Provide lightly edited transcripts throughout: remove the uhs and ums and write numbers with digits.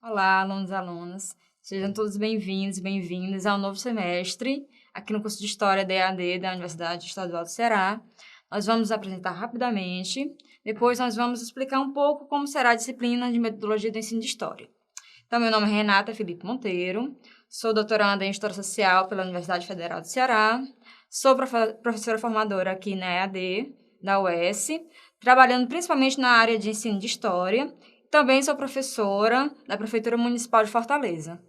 Olá, alunos e alunas. Sejam todos bem-vindos e bem-vindas ao novo semestre, aqui no curso de História da EAD da Universidade Estadual do Ceará. Nós vamos apresentar rapidamente, depois nós vamos explicar um pouco como será a disciplina de Metodologia do Ensino de História. Então, meu nome é Renata Felipe Monteiro, sou doutoranda em História Social pela Universidade Federal do Ceará, sou professora formadora aqui na EAD da UES, trabalhando principalmente na área de ensino de História. Também sou professora da Prefeitura Municipal de Fortaleza.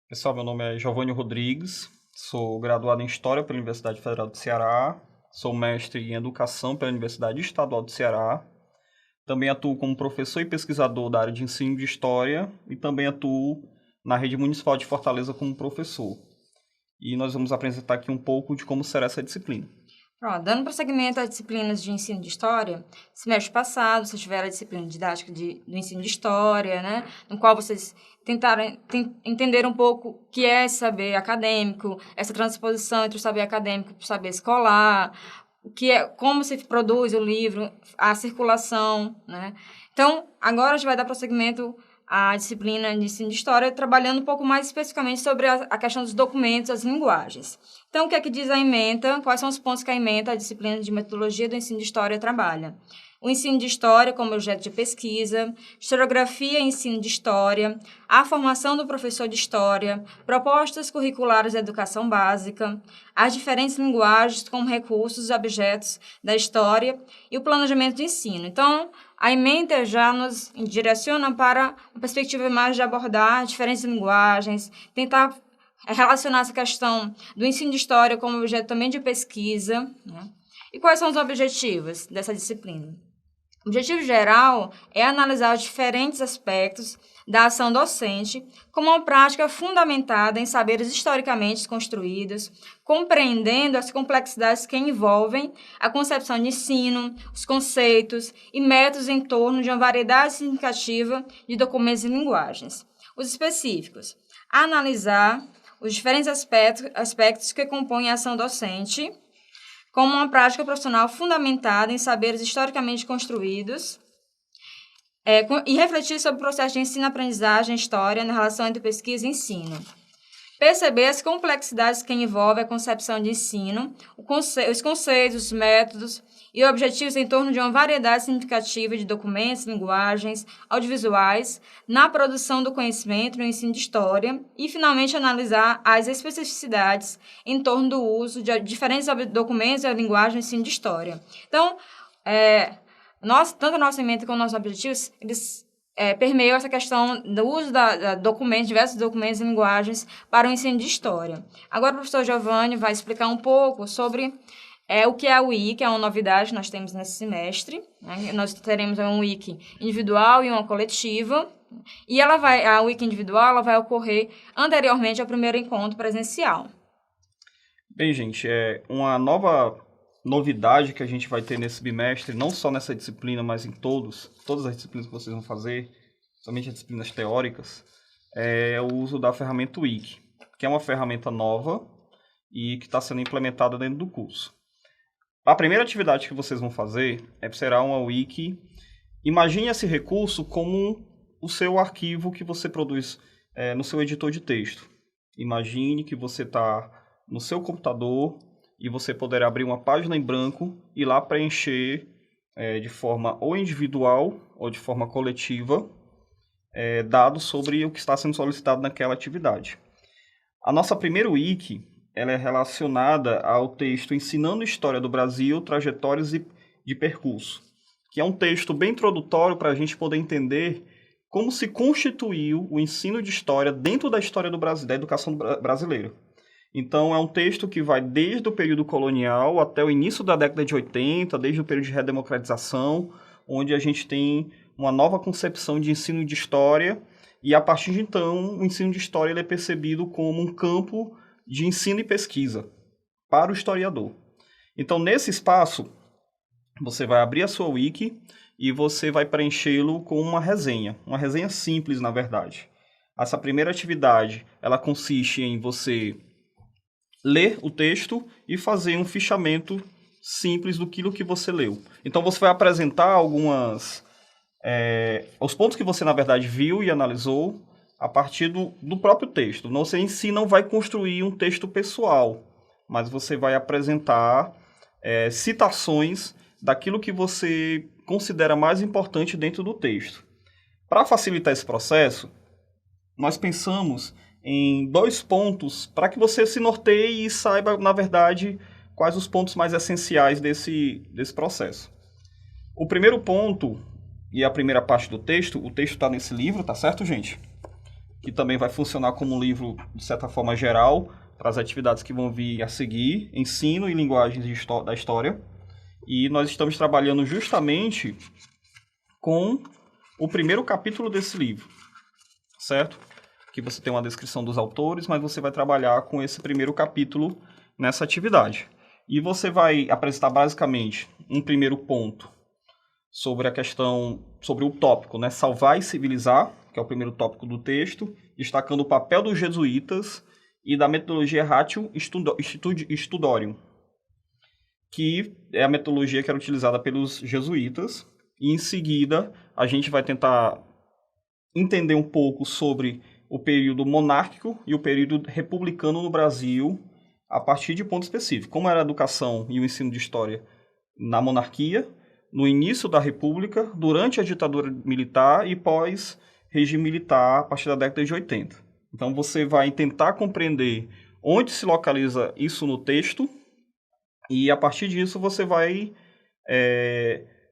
Pessoal, meu nome é Giovanni Rodrigues, sou graduado em História pela Universidade Federal do Ceará, sou mestre em Educação pela Universidade Estadual do Ceará, também atuo como professor e pesquisador da área de ensino de História e também atuo na Rede Municipal de Fortaleza como professor. E nós vamos apresentar aqui um pouco de como será essa disciplina. Pronto, dando prosseguimento às disciplinas de ensino de História, semestre passado vocês tiveram a disciplina didática do ensino de História, né? No qual vocês tentaram entender um pouco o que é esse saber acadêmico, essa transposição entre o saber acadêmico e o saber escolar, o que é, como se produz o livro, a circulação, né? Então, agora a gente vai dar prosseguimento à disciplina de ensino de História, trabalhando um pouco mais especificamente sobre a questão dos documentos, as linguagens. Então, o que é que diz a ementa? Quais são os pontos que a ementa, a disciplina de Metodologia do Ensino de História, trabalha? O ensino de História como objeto de pesquisa, historiografia e ensino de História, a formação do professor de História, propostas curriculares da educação básica, as diferentes linguagens como recursos e objetos da História e o planejamento de ensino. Então, a ementa já nos direciona para uma perspectiva mais de abordar diferentes linguagens, tentar relacionar essa questão do ensino de História como objeto também de pesquisa, né? E quais são os objetivos dessa disciplina? O objetivo geral é analisar os diferentes aspectos da ação docente como uma prática fundamentada em saberes historicamente construídos, compreendendo as complexidades que envolvem a concepção de ensino, os conceitos e métodos em torno de uma variedade significativa de documentos e linguagens. Os específicos: analisar os diferentes aspectos que compõem a ação docente como uma prática profissional fundamentada em saberes historicamente construídos, e refletir sobre o processo de ensino-aprendizagem e história na relação entre pesquisa e ensino. Perceber as complexidades que envolvem a concepção de ensino, os conceitos, os métodos e objetivos em torno de uma variedade significativa de documentos, linguagens, audiovisuais, na produção do conhecimento no ensino de história e, finalmente, analisar as especificidades em torno do uso de diferentes documentos e linguagens no ensino de história. Então, tanto a nossa ementa como os nossos objetivos, eles permeiam essa questão do uso de documentos, diversos documentos e linguagens para o ensino de história. Agora o professor Giovanni vai explicar um pouco sobre o que é a wiki, que é uma novidade que nós temos nesse semestre, né? Nós teremos um wiki individual e uma coletiva, e a wiki individual ela vai ocorrer anteriormente ao primeiro encontro presencial. Bem, gente, é uma nova novidade que a gente vai ter nesse bimestre, não só nessa disciplina, mas em todas as disciplinas que vocês vão fazer, somente as disciplinas teóricas, é o uso da ferramenta Wiki, que é uma ferramenta nova e que está sendo implementada dentro do curso. A primeira atividade que vocês vão fazer será uma Wiki. Imagine esse recurso como o seu arquivo que você produz no seu editor de texto. Imagine que você está no seu computador e você poderá abrir uma página em branco e lá preencher de forma ou individual ou de forma coletiva dados sobre o que está sendo solicitado naquela atividade. A nossa primeira wiki ela é relacionada ao texto Ensinando História do Brasil, Trajetórias de Percurso, que é um texto bem introdutório para a gente poder entender como se constituiu o ensino de história dentro da história do Brasil, da educação brasileira. Então, é um texto que vai desde o período colonial até o início da década de 80, desde o período de redemocratização, onde a gente tem uma nova concepção de ensino de história, e a partir de então, o ensino de história ele é percebido como um campo de ensino e pesquisa para o historiador. Então, nesse espaço, você vai abrir a sua wiki e você vai preenchê-lo com uma resenha simples, na verdade. Essa primeira atividade, ela consiste em você ler o texto e fazer um fichamento simples do que você leu. Então, você vai apresentar algumas os pontos que você, na verdade, viu e analisou a partir do próprio texto. Você em si não vai construir um texto pessoal, mas você vai apresentar citações daquilo que você considera mais importante dentro do texto. Para facilitar esse processo, nós pensamos em 2 pontos para que você se norteie e saiba, na verdade, quais os pontos mais essenciais desse processo. O primeiro ponto, e a primeira parte do texto, o texto está nesse livro, tá certo, gente? Que também vai funcionar como um livro, de certa forma, geral, para as atividades que vão vir a seguir, ensino e linguagens da história. E nós estamos trabalhando justamente com o primeiro capítulo desse livro, certo? Que você tem uma descrição dos autores, mas você vai trabalhar com esse primeiro capítulo nessa atividade. E você vai apresentar basicamente um primeiro ponto sobre a questão, sobre o tópico, né? Salvar e civilizar, que é o primeiro tópico do texto, destacando o papel dos jesuítas e da metodologia Ratio Studorium, que é a metodologia que era utilizada pelos jesuítas. E em seguida, a gente vai tentar entender um pouco sobre o período monárquico e o período republicano no Brasil, a partir de pontos específicos. Como era a educação e o ensino de história na monarquia, no início da República, durante a ditadura militar e pós-regime militar, a partir da década de 80. Então, você vai tentar compreender onde se localiza isso no texto e, a partir disso, você vai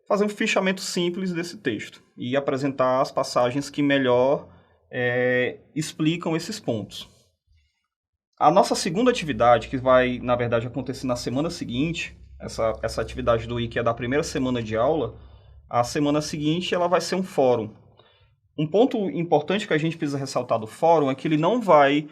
fazer um fichamento simples desse texto e apresentar as passagens que melhor explicam esses pontos. A nossa segunda atividade, que vai, na verdade, acontecer na semana seguinte, essa atividade do IC é da primeira semana de aula, a semana seguinte ela vai ser um fórum. Um ponto importante que a gente precisa ressaltar do fórum é que ele não vai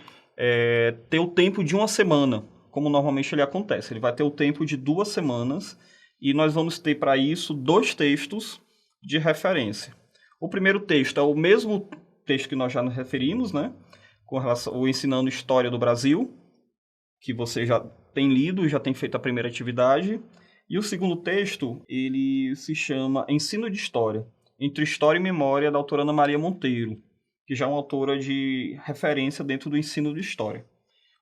ter o tempo de uma semana, como normalmente ele acontece. Ele vai ter o tempo de 2 semanas e nós vamos ter para isso 2 textos de referência. O primeiro texto é o mesmo texto que nós já nos referimos, né? Com relação ao Ensinando História do Brasil, que você já tem lido e já tem feito a primeira atividade. E o segundo texto, ele se chama Ensino de História, entre História e Memória, da autora Ana Maria Monteiro, que já é uma autora de referência dentro do ensino de história.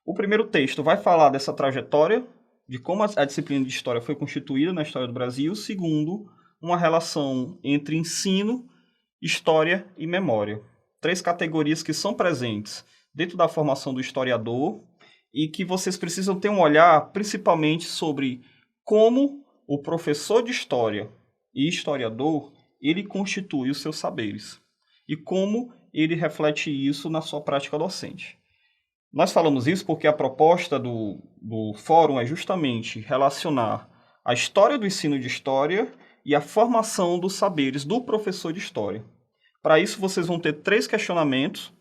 O primeiro texto vai falar dessa trajetória, de como a disciplina de história foi constituída na história do Brasil. O segundo, uma relação entre ensino, história e memória. 3 categorias que são presentes dentro da formação do historiador e que vocês precisam ter um olhar principalmente sobre como o professor de história e historiador ele constitui os seus saberes e como ele reflete isso na sua prática docente. Nós falamos isso porque a proposta do fórum é justamente relacionar a história do ensino de história e a formação dos saberes do professor de história. Para isso, vocês vão ter 3 questionamentos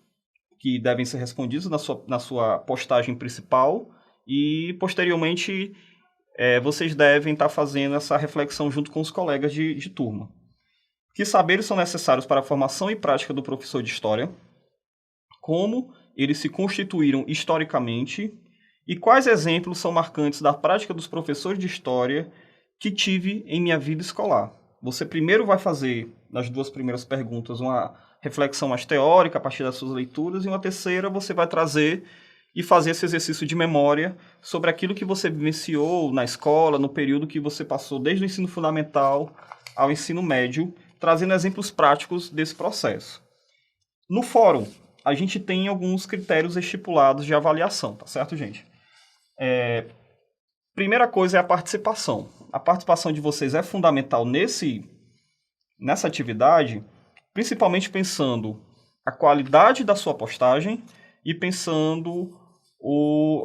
que devem ser respondidos na sua postagem principal e, posteriormente, vocês devem estar fazendo essa reflexão junto com os colegas de turma. Que saberes são necessários para a formação e prática do professor de história? Como eles se constituíram historicamente? E quais exemplos são marcantes da prática dos professores de história que tive em minha vida escolar? Você primeiro vai fazer, nas 2 primeiras perguntas, uma reflexão mais teórica a partir das suas leituras, e uma terceira você vai trazer e fazer esse exercício de memória sobre aquilo que você vivenciou na escola, no período que você passou desde o ensino fundamental ao ensino médio, trazendo exemplos práticos desse processo. No fórum, a gente tem alguns critérios estipulados de avaliação, tá certo, gente? Primeira coisa é a participação. A participação de vocês é fundamental nessa atividade, principalmente pensando a qualidade da sua postagem e pensando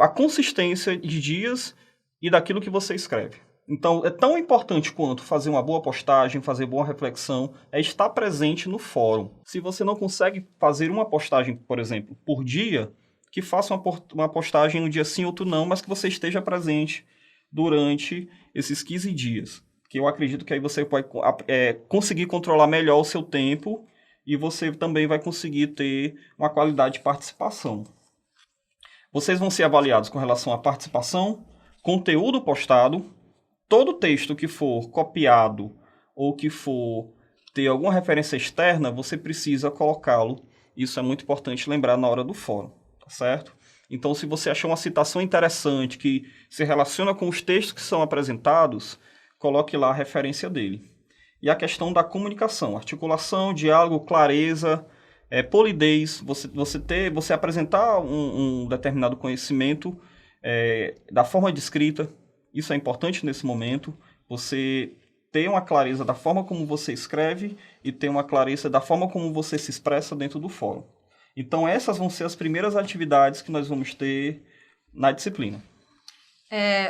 a consistência de dias e daquilo que você escreve. Então, é tão importante quanto fazer uma boa postagem, fazer boa reflexão, é estar presente no fórum. Se você não consegue fazer uma postagem, por exemplo, por dia, que faça uma postagem um dia sim, outro não, mas que você esteja presente durante esses 15 dias. Que eu acredito que aí você vai conseguir controlar melhor o seu tempo e você também vai conseguir ter uma qualidade de participação. Vocês vão ser avaliados com relação à participação, conteúdo postado, todo texto que for copiado ou que for ter alguma referência externa, você precisa colocá-lo. Isso é muito importante lembrar na hora do fórum, tá certo? Então, se você achou uma citação interessante que se relaciona com os textos que são apresentados, coloque lá a referência dele. E a questão da comunicação, articulação, diálogo, clareza, polidez, você apresentar um determinado conhecimento da forma de escrita, isso é importante nesse momento, você ter uma clareza da forma como você escreve e ter uma clareza da forma como você se expressa dentro do fórum. Então, essas vão ser as primeiras atividades que nós vamos ter na disciplina.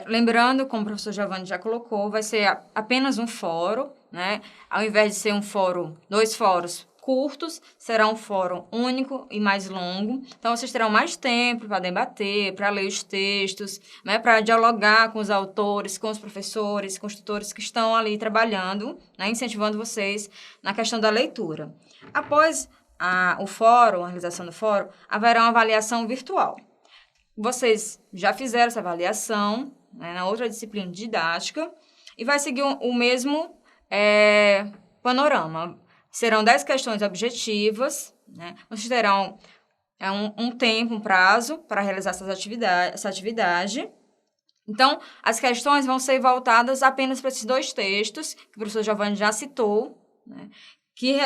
Lembrando, como o professor Giovanni já colocou, vai ser apenas um fórum, né? Ao invés de ser um fórum, 2 fóruns curtos, será um fórum único e mais longo. Então, vocês terão mais tempo para debater, para ler os textos, né? Para dialogar com os autores, com os professores, com os tutores que estão ali trabalhando, né? Incentivando vocês na questão da leitura. Após o fórum, a realização do fórum, haverá uma avaliação virtual. Vocês já fizeram essa avaliação, né, na outra disciplina didática e vai seguir o mesmo panorama. Serão 10 questões objetivas, né? Vocês terão um tempo, um prazo para realizar essa atividade. Então, as questões vão ser voltadas apenas para esses 2 textos, que o professor Giovanni já citou, né, que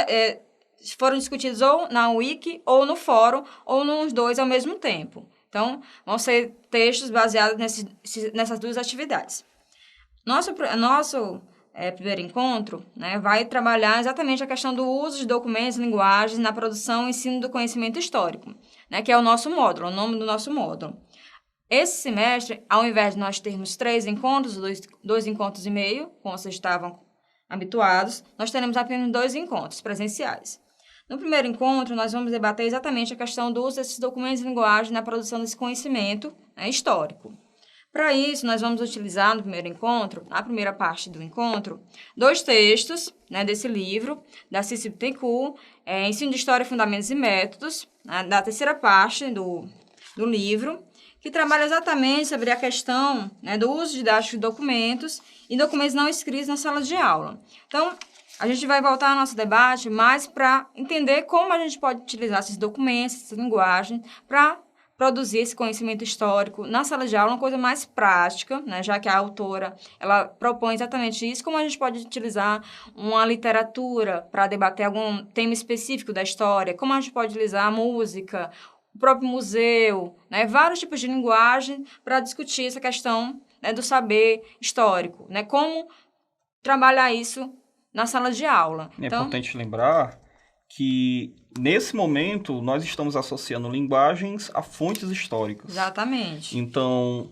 foram discutidos ou na Wiki, ou no fórum, ou nos 2 ao mesmo tempo. Então, vão ser textos baseados nessas 2 atividades. Nosso primeiro encontro, né, vai trabalhar exatamente a questão do uso de documentos e linguagens na produção e ensino do conhecimento histórico, né, que é o nosso módulo, o nome do nosso módulo. Esse semestre, ao invés de nós termos 3 encontros, 2 encontros e meio, como vocês estavam habituados, nós teremos apenas 2 encontros presenciais. No primeiro encontro, nós vamos debater exatamente a questão do uso desses documentos e linguagem na produção desse conhecimento, né, histórico. Para isso, nós vamos utilizar no primeiro encontro, na primeira parte do encontro, 2 textos, né, desse livro, da Cícero Bittencourt, Ensino de História, Fundamentos e Métodos, né, da terceira parte do livro, que trabalha exatamente sobre a questão, né, do uso didático de documentos e documentos não escritos na sala de aula. Então, a gente vai voltar ao nosso debate mais para entender como a gente pode utilizar esses documentos, essa linguagem, para produzir esse conhecimento histórico na sala de aula, uma coisa mais prática, né, já que a autora ela propõe exatamente isso, como a gente pode utilizar uma literatura para debater algum tema específico da história, como a gente pode utilizar a música, o próprio museu, né, vários tipos de linguagem para discutir essa questão, né, do saber histórico, né, como trabalhar isso na sala de aula. É importante lembrar que, nesse momento, nós estamos associando linguagens a fontes históricas. Exatamente. Então,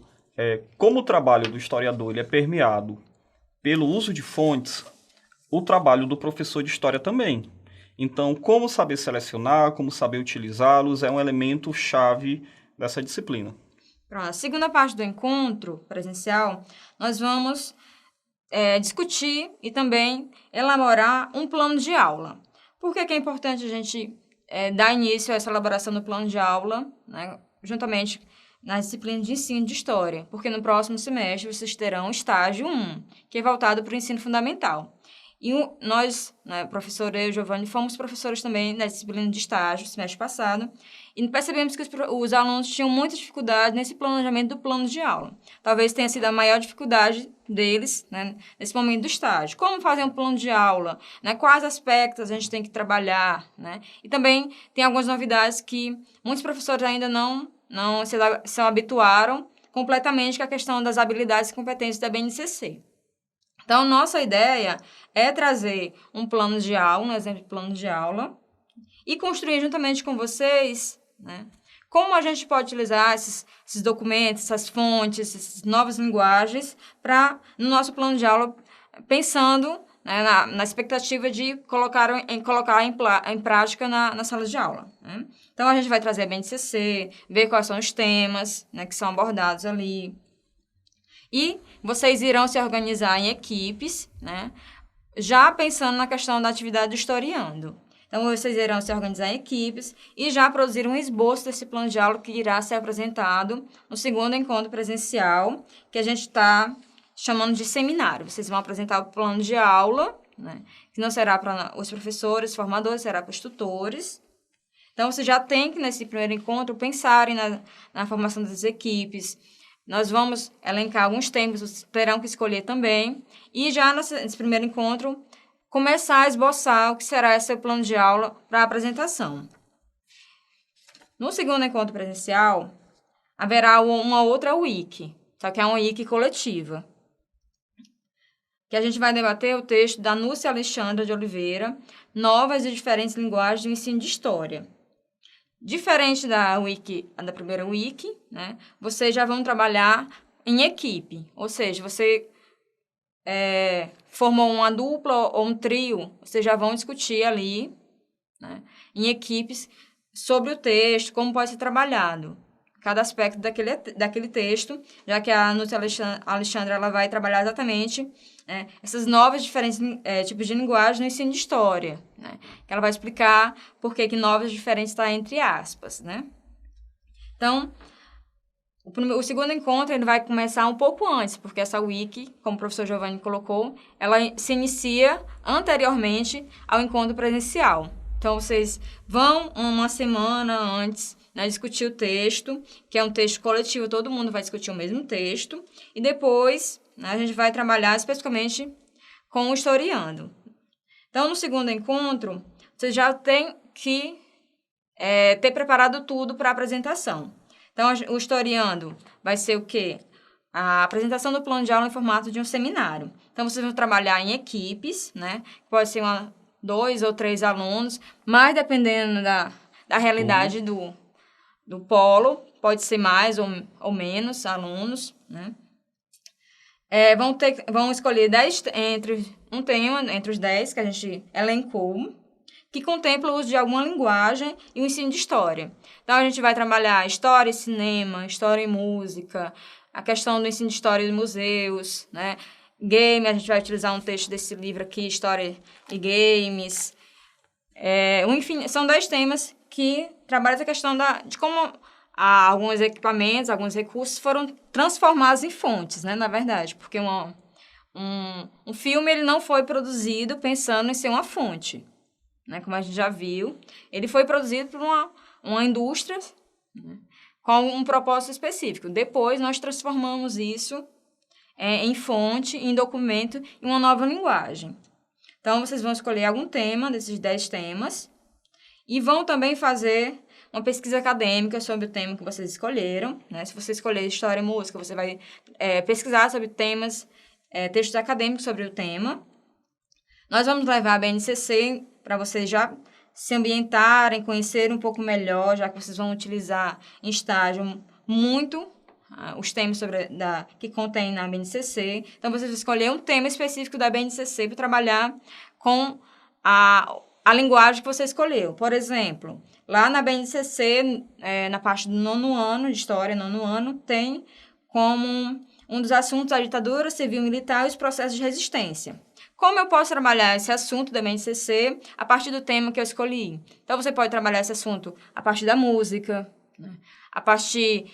como o trabalho do historiador ele é permeado pelo uso de fontes, o trabalho do professor de história também. Então, como saber selecionar, como saber utilizá-los, é um elemento chave dessa disciplina. Pronto, a segunda parte do encontro presencial, nós vamos discutir e também elaborar um plano de aula. Por que é importante a gente dar início a essa elaboração do plano de aula, né, juntamente nas disciplinas de ensino de história? Porque no próximo semestre vocês terão o estágio 1, que é voltado para o ensino fundamental. E nós, né, professor eu e Giovanni, fomos professores também na disciplina de estágio, semestre passado, e percebemos que os alunos tinham muita dificuldade nesse planejamento do plano de aula. Talvez tenha sido a maior dificuldade deles, né, nesse momento do estágio. Como fazer um plano de aula? Né, quais aspectos a gente tem que trabalhar? Né? E também tem algumas novidades que muitos professores ainda não se habituaram completamente com a questão das habilidades e competências da BNCC. Então, nossa ideia é trazer um plano de aula, um exemplo de plano de aula, e construir juntamente com vocês, né, como a gente pode utilizar esses documentos, essas fontes, essas novas linguagens no nosso plano de aula, pensando, né, na expectativa de colocar em prática na sala de aula. Né? Então, a gente vai trazer a BNCC, ver quais são os temas, né, que são abordados ali. E vocês irão se organizar em equipes, né, já pensando na questão da atividade do historiando. Então, vocês irão se organizar em equipes e já produzir um esboço desse plano de aula que irá ser apresentado no segundo encontro presencial, que a gente está chamando de seminário. Vocês vão apresentar o plano de aula, né? Que não será para os professores, formadores, será para os tutores. Então, você já tem que, nesse primeiro encontro, pensarem na formação das equipes. Nós vamos elencar alguns temas, vocês terão que escolher também. E já nesse primeiro encontro, começar a esboçar o que será esse plano de aula para a apresentação. No segundo encontro presencial, haverá uma outra wiki, só que é uma wiki coletiva, que a gente vai debater o texto da Núcia Alexandra de Oliveira, Novas e Diferentes Linguagens do Ensino de História. Diferente da primeira wiki, né, vocês já vão trabalhar em equipe, ou seja, você formou uma dupla ou um trio, vocês já vão discutir ali, né, em equipes sobre o texto, como pode ser trabalhado cada aspecto daquele texto, já que a Núcia Alexandra ela vai trabalhar exatamente essas novas diferentes tipos de linguagem no ensino de história, né? Que ela vai explicar por que novas diferentes está entre aspas, né? Então, o segundo encontro ele vai começar um pouco antes, porque essa wiki, como o professor Giovanni colocou, ela se inicia anteriormente ao encontro presencial. Então, vocês vão uma semana antes, né, discutir o texto, que é um texto coletivo, todo mundo vai discutir o mesmo texto, e depois, né, a gente vai trabalhar especificamente com o historiando. Então, no segundo encontro, você já tem que ter preparado tudo para a apresentação. Então, o historiando vai ser o quê? A apresentação do plano de aula em formato de um seminário. Então, vocês vão trabalhar em equipes, né? Pode ser 2 ou 3 alunos, mas dependendo da realidade do polo, pode ser mais ou menos alunos, né? Vão escolher um tema entre os 10 que a gente elencou, que contempla o uso de alguma linguagem e o ensino de história. Então, a gente vai trabalhar história e cinema, história e música, a questão do ensino de história de museus, né? Game, a gente vai utilizar um texto desse livro aqui, História e Games. Enfim, são 10 temas que trabalham essa questão de como alguns equipamentos, alguns recursos foram transformados em fontes, né, na verdade, porque um filme ele não foi produzido pensando em ser uma fonte, né, como a gente já viu, ele foi produzido por uma indústria, né, com um propósito específico. Depois, nós transformamos isso em fonte, em documento, em uma nova linguagem. Então, vocês vão escolher algum tema desses 10 temas e vão também fazer uma pesquisa acadêmica sobre o tema que vocês escolheram, né? Se você escolher história e música, você vai pesquisar sobre temas, textos acadêmicos sobre o tema. Nós vamos levar a BNCC para vocês já se ambientarem, conhecerem um pouco melhor, já que vocês vão utilizar em estágio muito os temas que contém na BNCC. Então, vocês vão escolher um tema específico da BNCC para trabalhar com a linguagem que você escolheu. Por exemplo, lá na BNCC, na parte do 9º ano, de História, 9º ano, tem como um dos assuntos a ditadura civil-militar e os processos de resistência. Como eu posso trabalhar esse assunto da BNCC a partir do tema que eu escolhi? Então, você pode trabalhar esse assunto a partir da música, né? A partir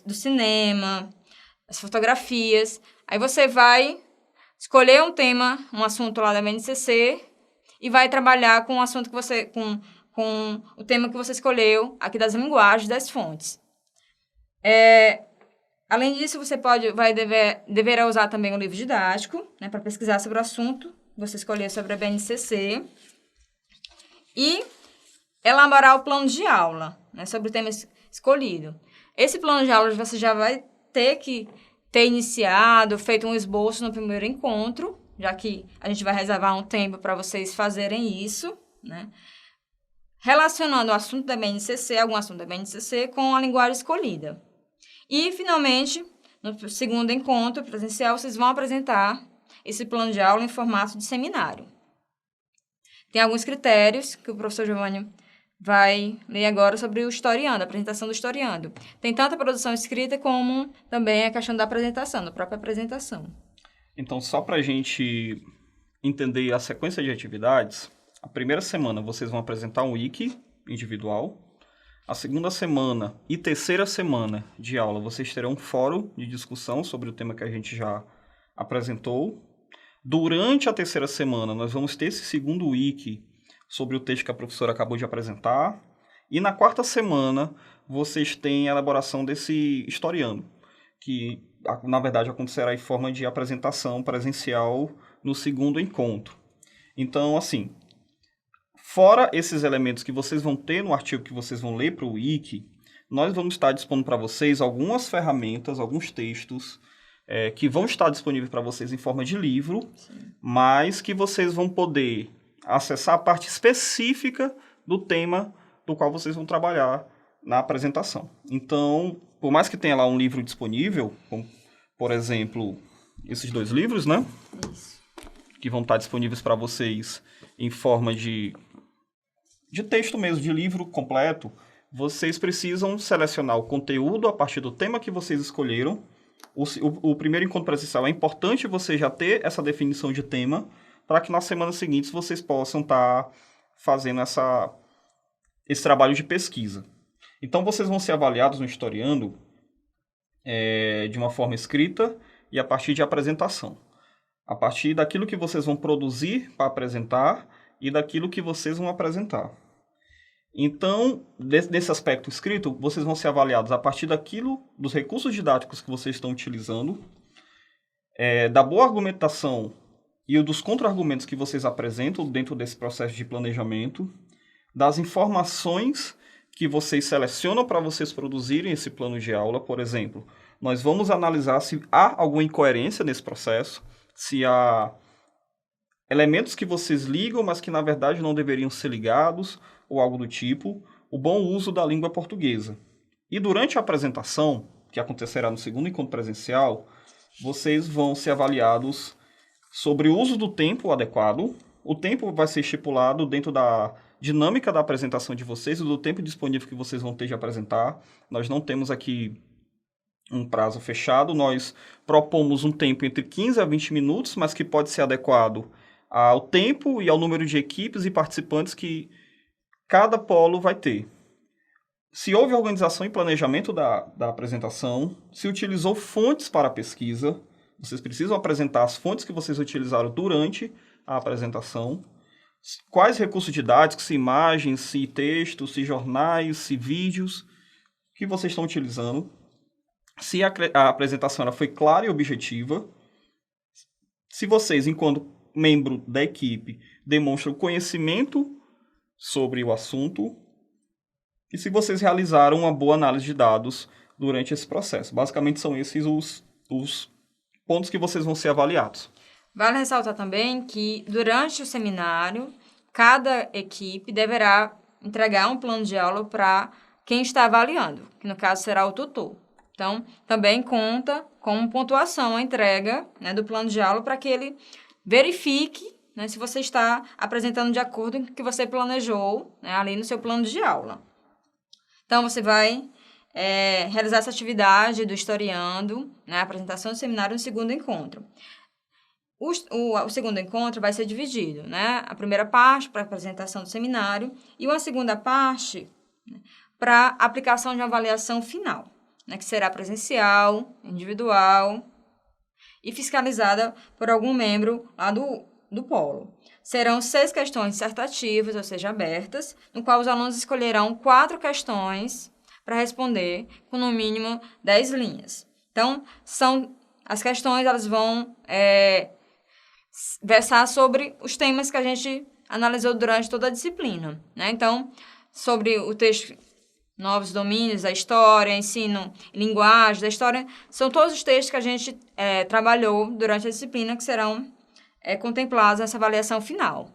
do cinema, das fotografias. Aí você vai escolher um assunto lá da BNCC e vai trabalhar com o assunto com o tema que você escolheu aqui das linguagens, das fontes. Além disso, você deverá usar também o livro didático, né, para pesquisar sobre o assunto que você escolheu sobre a BNCC e elaborar o plano de aula, né, sobre o tema escolhido. Esse plano de aula você já vai ter que ter iniciado, feito um esboço no primeiro encontro, já que a gente vai reservar um tempo para vocês fazerem isso, né, relacionando o assunto da BNCC, algum assunto da BNCC, com a linguagem escolhida. E, finalmente, no segundo encontro presencial, vocês vão apresentar esse plano de aula em formato de seminário. Tem alguns critérios que o professor Giovanni vai ler agora sobre o historiando, a apresentação do historiando. Tem tanto a produção escrita como também a questão da apresentação, da própria apresentação. Então, só para a gente entender a sequência de atividades, a primeira semana vocês vão apresentar um wiki individual. A segunda semana e terceira semana de aula, vocês terão um fórum de discussão sobre o tema que a gente já apresentou. Durante a terceira semana, nós vamos ter esse segundo wiki sobre o texto que a professora acabou de apresentar. E na quarta semana, vocês têm a elaboração desse historiando, que, na verdade, acontecerá em forma de apresentação presencial no segundo encontro. Então, assim, fora esses elementos que vocês vão ter no artigo que vocês vão ler para o wiki, nós vamos estar dispondo para vocês algumas ferramentas, alguns textos que vão estar disponíveis para vocês em forma de livro, mas que vocês vão poder acessar a parte específica do tema do qual vocês vão trabalhar na apresentação. Então, por mais que tenha lá um livro disponível, como, por exemplo, esses 2 livros, né? Isso. Que vão estar disponíveis para vocês em forma de texto mesmo, de livro completo, vocês precisam selecionar o conteúdo a partir do tema que vocês escolheram. O primeiro encontro presencial é importante você já ter essa definição de tema, para que nas semanas seguintes vocês possam estar fazendo esse trabalho de pesquisa. Então, vocês vão ser avaliados no historiando de uma forma escrita e a partir de apresentação. A partir daquilo que vocês vão produzir para apresentar e daquilo que vocês vão apresentar. Então, desse aspecto escrito, vocês vão ser avaliados a partir dos recursos didáticos que vocês estão utilizando, da boa argumentação e dos contra-argumentos que vocês apresentam dentro desse processo de planejamento, das informações que vocês selecionam para vocês produzirem esse plano de aula. Por exemplo, nós vamos analisar se há alguma incoerência nesse processo, se há elementos que vocês ligam, mas que na verdade não deveriam ser ligados, ou algo do tipo, o bom uso da língua portuguesa. E durante a apresentação, que acontecerá no segundo encontro presencial, vocês vão ser avaliados sobre o uso do tempo adequado. O tempo vai ser estipulado dentro da dinâmica da apresentação de vocês e do tempo disponível que vocês vão ter de apresentar. Nós não temos aqui um prazo fechado, nós propomos um tempo entre 15 a 20 minutos, mas que pode ser adequado ao tempo e ao número de equipes e participantes que cada polo vai ter. Se houve organização e planejamento da apresentação, se utilizou fontes para a pesquisa, vocês precisam apresentar as fontes que vocês utilizaram durante a apresentação, quais recursos didáticos, se imagens, se textos, se jornais, se vídeos que vocês estão utilizando, se a apresentação ela foi clara e objetiva, se vocês, enquanto membro da equipe, demonstram conhecimento sobre o assunto e se vocês realizaram uma boa análise de dados durante esse processo. Basicamente, são esses os pontos que vocês vão ser avaliados. Vale ressaltar também que, durante o seminário, cada equipe deverá entregar um plano de aula para quem está avaliando, que no caso será o tutor. Então, também conta com pontuação a entrega, né, do plano de aula para que ele verifique, né, se você está apresentando de acordo com o que você planejou, né, ali no seu plano de aula. Então, você vai realizar essa atividade do historiando, né, a apresentação do seminário no segundo encontro. O segundo encontro vai ser dividido, né, a primeira parte para a apresentação do seminário e uma segunda parte, né, para a aplicação de uma avaliação final, né, que será presencial, individual e fiscalizada por algum membro lá do polo. Serão 6 questões dissertativas, ou seja, abertas, no qual os alunos escolherão 4 questões para responder com no mínimo 10 linhas. Então, as questões elas vão versar sobre os temas que a gente analisou durante toda a disciplina, né? Então, sobre o texto Novos Domínios da História, Ensino e Linguagem da História, são todos os textos que a gente trabalhou durante a disciplina que serão contemplados nessa avaliação final.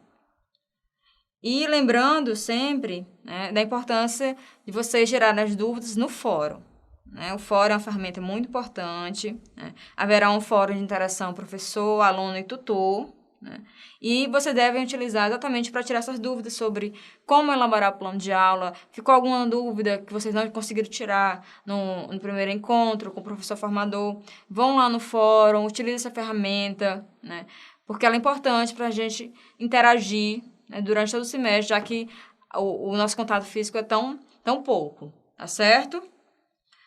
E lembrando sempre, né, da importância de vocês gerarem as dúvidas no fórum. Né? O fórum é uma ferramenta muito importante. Né? Haverá um fórum de interação professor, aluno e tutor. Né? E você deve utilizar exatamente para tirar essas dúvidas sobre como elaborar o plano de aula. Ficou alguma dúvida que vocês não conseguiram tirar no primeiro encontro com o professor formador? Vão lá no fórum, utilizem essa ferramenta, né? Porque ela é importante para a gente interagir, né, durante todo o semestre, já que o nosso contato físico é tão pouco, tá certo?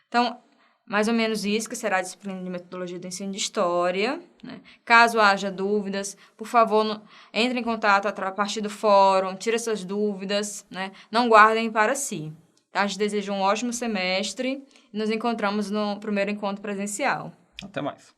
Então, Mais ou menos isso, que será a disciplina de metodologia do ensino de história, né? Caso haja dúvidas, por favor, entre em contato a partir do fórum, tire suas dúvidas, né? Não guardem para si. Tá? A gente deseja um ótimo semestre e nos encontramos no primeiro encontro presencial. Até mais.